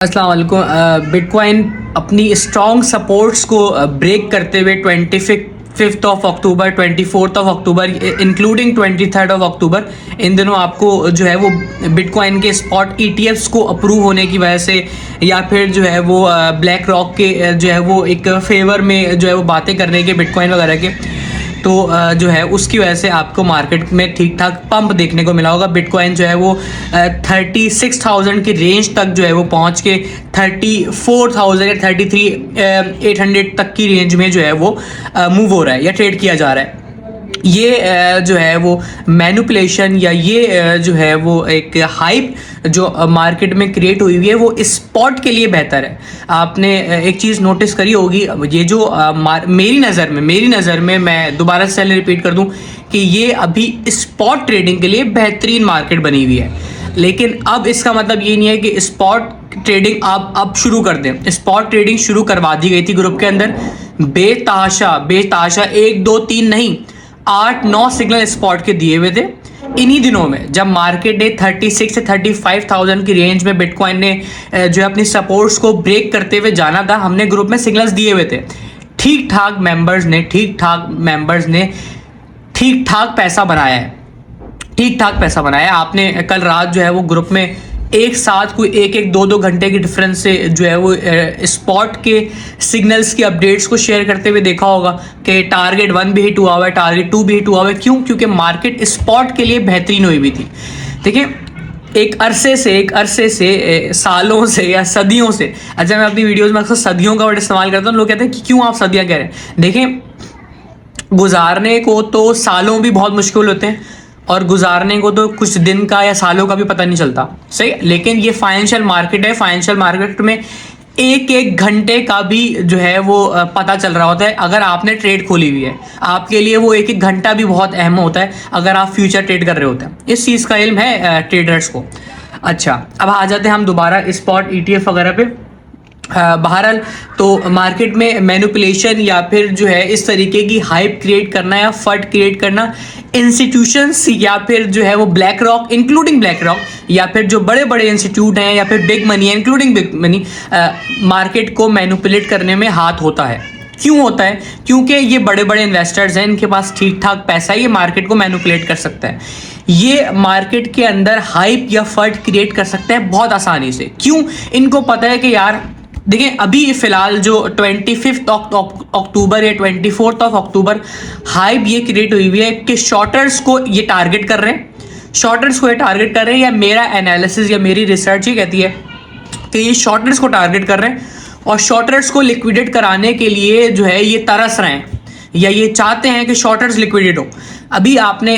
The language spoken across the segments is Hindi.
अस्सलाम वालेकुम। बिटकॉइन अपनी स्ट्रॉन्ग सपोर्ट्स को ब्रेक करते हुए 25 of October, 24 of October, including 23 of October, इन दिनों आपको जो है वो बिटकॉइन के स्पॉट ईटीएफ्स को अप्रूव होने की वजह से या फिर जो है वो ब्लैक रॉक के जो है वो एक फेवर में जो है वो बातें करने के बिटकॉइन वगैरह के, तो जो है उसकी वजह से आपको मार्केट में ठीक ठाक पंप देखने को मिला होगा। बिटकॉइन जो है वो 36,000 की रेंज तक जो है वो पहुंच के 34,000 या 33,800 तक की रेंज में जो है वो मूव हो रहा है या ट्रेड किया जा रहा है। ये जो है वो मैनिपुलेशन या ये जो है वो एक हाइप जो मार्केट में क्रिएट हुई है वो स्पॉट के लिए बेहतर है। आपने एक चीज़ नोटिस करी होगी, ये जो मेरी नज़र में मैं दोबारा से रिपीट कर दूं कि ये अभी स्पॉट ट्रेडिंग के लिए बेहतरीन मार्केट बनी हुई है। लेकिन अब इसका मतलब ये नहीं है कि स्पॉट ट्रेडिंग आप अब शुरू कर दें। स्पॉट ट्रेडिंग शुरू करवा दी गई थी ग्रुप के अंदर, बेताशा 1 2 3 नहीं, 8-9 सिग्नल स्पॉट के दिए हुए थे। इन्हीं दिनों में जब मार्केट ने 36 से 35,000 की रेंज में बिटकॉइन ने जो है अपनी सपोर्ट्स को ब्रेक करते हुए जाना था, हमने ग्रुप में सिग्नल्स दिए हुए थे। ठीक ठाक मेंबर्स ने ठीक ठाक पैसा बनाया है। आपने कल रात जो है वो ग्रुप में एक साथ कोई 1-2 घंटे के डिफरेंस से जो है वो स्पॉट के सिग्नल्स की अपडेट्स को शेयर करते हुए देखा होगा कि टारगेट 1 भी हिट हुआ हुआ है, टारगेट 2 भी हिट हुआ हुआ है। क्यों? क्योंकि मार्केट स्पॉट के लिए बेहतरीन हुई हुई थी। देखिए, एक अरसे से सालों से या सदियों से, अच्छा मैं अपनी वीडियोस में अक्सर सदियों का वर्ड इस्तेमाल करता हूँ। लोग कहते हैं कि क्यों आप सदियाँ कह रहे हैं। देखिए, गुजारने को तो सालों भी बहुत मुश्किल होते हैं और गुजारने को तो कुछ दिन का या सालों का भी पता नहीं चलता, सही। लेकिन ये फाइनेंशियल मार्केट है, फाइनेंशियल मार्केट में एक घंटे का भी जो है वो पता चल रहा होता है। अगर आपने ट्रेड खोली हुई है, आपके लिए वो एक घंटा भी बहुत अहम होता है अगर आप फ्यूचर ट्रेड कर रहे होते हैं। इस चीज़ का इल्म है ट्रेडर्स को। अच्छा, अब आ जाते हैं हम दोबारा स्पॉट ईटीएफ वगैरह पे। बहरहाल तो मार्केट में मैनिपुलेशन या फिर जो है इस तरीके की हाइप क्रिएट करना या फट क्रिएट करना, इंस्टीट्यूशंस या फिर जो है वो black rock, including black rock, या फिर जो बड़े बड़े इंस्टीट्यूट हैं या फिर बिग मनी है इंक्लूडिंग बिग मनी, मार्केट को मैनिपुलेट करने में हाथ होता है। क्यों होता है? क्योंकि ये बड़े बड़े इन्वेस्टर्स हैं, इनके पास ठीक ठाक पैसा है, ये मार्केट को मैनिपुलेट कर सकता है। ये मार्केट के अंदर हाइप या फट क्रिएट कर सकता है बहुत आसानी से। क्यों? इनको पता है कि यार देखिए, अभी फिलहाल जो 25 अक्टूबर या 24 ऑफ अक्टूबर हाइप ये क्रिएट हुई हुई है कि शॉर्टर्स को ये टारगेट कर रहे हैं, या मेरा एनालिसिस या मेरी रिसर्च ये कहती है कि ये शॉर्टर्स को टारगेट कर रहे हैं और शॉर्टर्स को लिक्विडेट कराने के लिए जो है ये तरस रहे हैं या ये चाहते हैं कि शॉर्टर्स लिक्विडेट हो। अभी आपने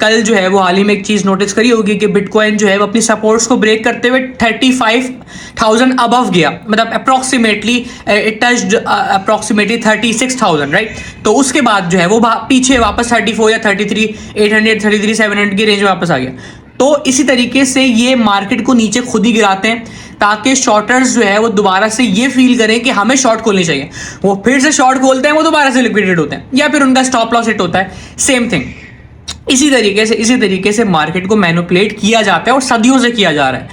कल जो है वो हाल ही में एक चीज़ नोटिस करी होगी कि बिटकॉइन जो है वो अपनी सपोर्ट्स को ब्रेक करते हुए 35,000 अबव गया, मतलब approximately it touched approximately 36,000, right. तो उसके बाद जो है वो पीछे वापस 34 या 33,800 33,700 की रेंज में वापस आ गया। तो इसी तरीके से ये मार्केट को नीचे खुद ही गिराते हैं ताकि शॉर्टर्स जो है वो दोबारा से ये फील करें कि हमें शॉर्ट खोलनी चाहिए। वो फिर से शॉर्ट खोलते हैं, वो दोबारा से लिक्विडेट होते हैं या फिर उनका स्टॉप लॉस हिट होता है, सेम थिंग। इसी तरीके से मार्केट को मैनिपुलेट किया जाता है और सदियों से किया जा रहा है।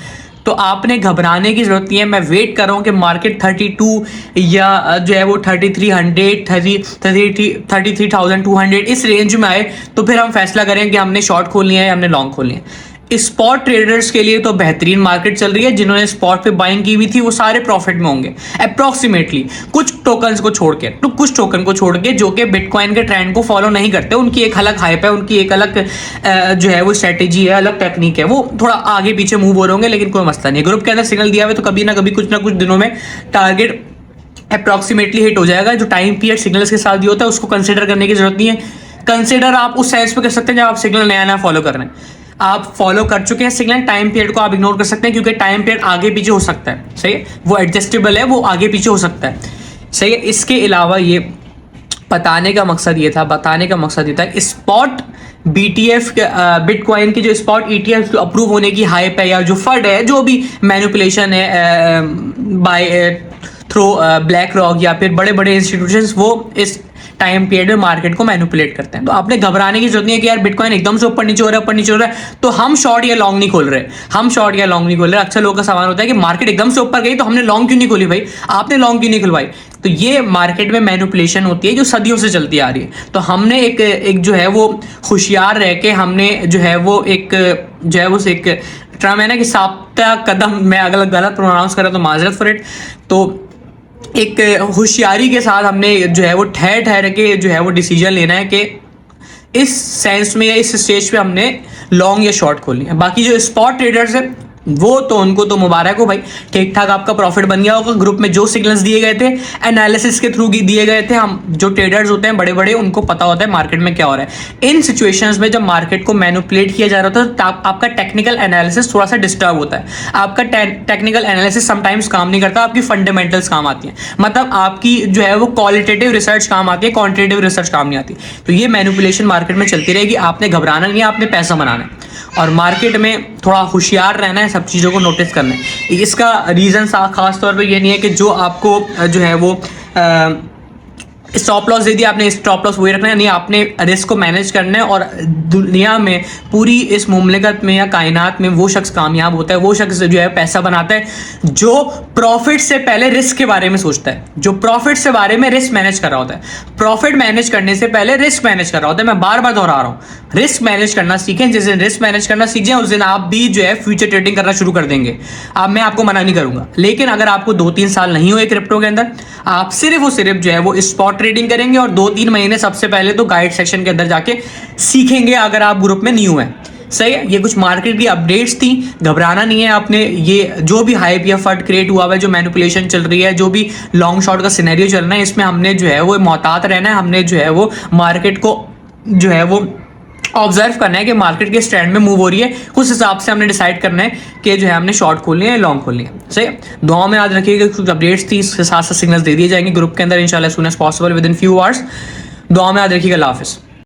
तो आपने घबराने की जरूरत नहीं है। मैं वेट कर रहा हूँ कि मार्केट 32 या जो है वो 3300 33,200 इस रेंज में आए तो फिर हम फैसला करें कि हमने शॉर्ट खोलनी है या हमने लॉन्ग खोलनी है। स्पॉट ट्रेडर्स के लिए तो बेहतरीन मार्केट चल रही है। जिन्होंने स्पॉट पे बाइंग की हुई थी वो सारे प्रॉफिट में होंगे अप्रॉक्सीमेटली, कुछ टोकन को छोड़ के जो कि बिटकॉइन के ट्रेंड को फॉलो नहीं करते। उनकी एक अलग हाइप है, उनकी एक अलग जो है वो स्ट्रेटेजी है, अलग टेक्निक है, वो थोड़ा आगे पीछे मूव हो रहे होंगे, लेकिन कोई मसला नहीं। ग्रुप के अंदर सिग्नल दिया हुआ तो कभी ना कभी कुछ ना कुछ दिनों में टारगेट अप्रॉक्सीमेटली हिट हो जाएगा। जो टाइम पीरियड सिग्नल्स के साथ दिया होता है उसको कंसिडर करने की जरूरत नहीं है। कंसिडर आप उस सेंस पे कर सकते हैं जब आप सिग्नल नया फॉलो कर रहे हैं। आप फॉलो कर चुके हैं सिग्नल, टाइम पीरियड को आप इग्नोर कर सकते हैं क्योंकि टाइम पीरियड आगे पीछे हो सकता है, सही है, वो एडजस्टेबल है, वो आगे पीछे हो सकता है, सही है। इसके अलावा ये बताने का मकसद ये था स्पॉट बीटीएफ बिटकॉइन की जो स्पॉट ईटीएफ अप्रूव होने की हाइप है या जो फंड है, जो भी मैनिपुलेशन है बाय थ्रू ब्लैक रॉक या फिर बड़े बड़े इंस्टीट्यूशंस, वो इस टाइम पीरियड में मार्केट को मैनिपुलेट करते हैं। तो आपने घबराने की जरूरत नहीं है कि यार बिटकॉइन एकदम से ऊपर नीचे हो रहा है, ऊपर नीचे हो रहा है तो हम शॉर्ट या लॉन्ग नहीं खोल रहे, हम शॉर्ट या लॉन्ग नहीं खोल रहे। अक्सर लोगों का सवाल होता है कि मार्केट एकदम से ऊपर गई तो हमने लॉन्ग क्यों नहीं खोली भाई, आपने लॉन्ग क्यों नहीं खुलवाई। तो ये मार्केट में मैनिपुलेशन होती है जो सदियों से चलती आ रही है। तो हमने एक जो है वो होशियार रह के हमने जो है वो एक एक टर्म है ना कि साप्ता कदम, मैं अगर गलत प्रोनाउंस कर रहा तो माजरत फॉर इट। तो एक होशियारी के साथ हमने जो है वो ठहर ठहर के जो है वो डिसीजन लेना है कि इस सेंस में या इस स्टेज पे हमने लॉन्ग या शॉर्ट खोलनी है। बाकी जो स्पॉट ट्रेडर्स है वो तो उनको तो मुबारक हो भाई, ठीक ठाक आपका प्रॉफिट बन गया होगा। ग्रुप में जो सिग्नल्स दिए गए थे एनालिसिस के थ्रू दिए गए थे, हम जो ट्रेडर्स होते हैं बड़े बड़े उनको पता होता है मार्केट में क्या हो रहा है। इन सिचुएशंस में जब मार्केट को मैनिपुलेट किया जा रहा था तो आपका टेक्निकल एनालिसिस थोड़ा सा डिस्टर्ब होता है। आपका टेक्निकल एनालिसिस समटाइम्स काम नहीं करता, आपकी फंडामेंटल्स काम आती हैं, मतलब आपकी जो है वो क्वालिटेटिव रिसर्च काम आती है, क्वांटिटेटिव रिसर्च काम नहीं आती। तो ये मैनिपुलेशन मार्केट में चलती रहेगी, आपने घबराना नहीं है, आपने पैसा बनाना है और मार्केट में थोड़ा होशियार रहना है, सब चीज़ों को नोटिस करना है। इसका रीज़न खास तौर पे ये नहीं है कि जो आपको जो है वो स्टॉप लॉस दे दिया आपने स्टॉप लॉस वही रखना है, नहीं, आपने रिस्क को मैनेज करना है। और दुनिया में पूरी इस मुमलिकत में या कायनात में वो शख्स कामयाब होता है, वो शख्स जो है पैसा बनाता है जो प्रॉफिट से पहले रिस्क के बारे में सोचता है, जो प्रॉफिट से बारे में रिस्क मैनेज कर रहा होता है। प्रॉफिट मैनेज करने से पहले रिस्क मैनेज कर रहा होता है। मैं बार बार दोहरा रहा हूँ, रिस्क मैनेज करना सीखें। जिस दिन रिस्क मैनेज करना सीख जाए उस दिन आप भी जो है फ्यूचर ट्रेडिंग करना शुरू कर देंगे। अब मैं आपको मना नहीं करूंगा, लेकिन अगर आपको 2-3 साल नहीं हुए क्रिप्टो के अंदर, आप सिर्फ और सिर्फ जो है वो स्पॉट ट्रेडिंग करेंगे और 2-3 महीने सबसे पहले तो गाइड सेक्शन के अंदर जाके सीखेंगे अगर आप ग्रुप में न्यू हैं। सही है, ये कुछ मार्केट की अपडेट्स थी, घबराना नहीं है आपने। ये जो भी हाइप या फट क्रिएट हुआ है, जो मैनिपुलेशन चल रही है, जो भी लॉन्ग शॉर्ट का सिनेरियो चल रहा है, इसमें हमने जो है वो मोहतात रहना है। हमने जो है वो मार्केट को जो है वो ऑब्जर्व करना है कि मार्केट के स्टैंड में मूव हो रही है, उस हिसाब से हमने डिसाइड करना है कि जो है हमने शॉर्ट खोलनी है लॉन्ग खोलनी है। सही है, दुआ में याद रखिएगा कुछ अपडेट्स थी, इसके साथ साथ सिग्नल्स दे दिए जाएंगे ग्रुप के अंदर इंशाल्लाह soon as possible within few hours. दुआ में याद रखिएगा, अल्लाह हाफिज़।